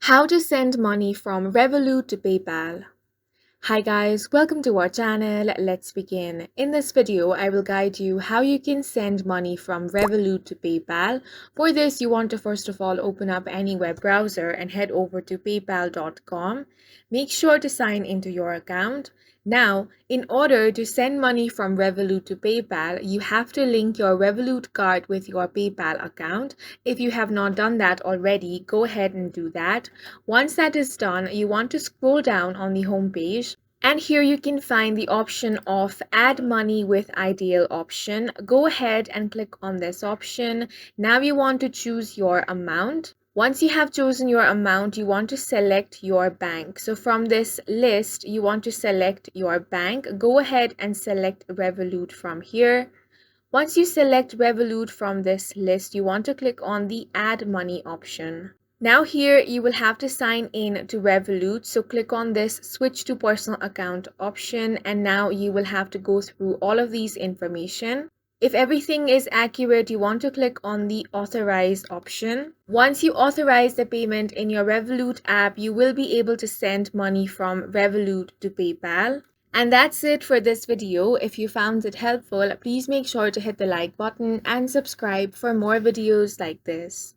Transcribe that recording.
How to send money from Revolut to PayPal. Hi guys, welcome to our channel. Let's begin. In this video, I will guide you how you can send money from Revolut to PayPal. For this, you want to first of all open up any web browser and head over to paypal.com. Make sure to sign into your account. Now, in order to send money from Revolut to PayPal, you have to link your Revolut card with your PayPal account. If you have not done that already, go ahead and do that. Once that is done, you want to scroll down on the home page. And here you can find the option of add money with ideal option. Go ahead and click on this option. Now you want to choose your amount. Once you have chosen your amount, you want to select your bank. So from this list, you want to select your bank. Go ahead and select Revolut from here. Once you select Revolut from this list, you want to click on the add money option. Now here you will have to sign in to Revolut, so click on this switch to personal account option, and now you will have to go through all of these information. If everything is accurate, you want to click on the authorize option. Once you authorize the payment in your Revolut app, you will be able to send money from Revolut to PayPal. And that's it for this video. If you found it helpful, please make sure to hit the like button and subscribe for more videos like this.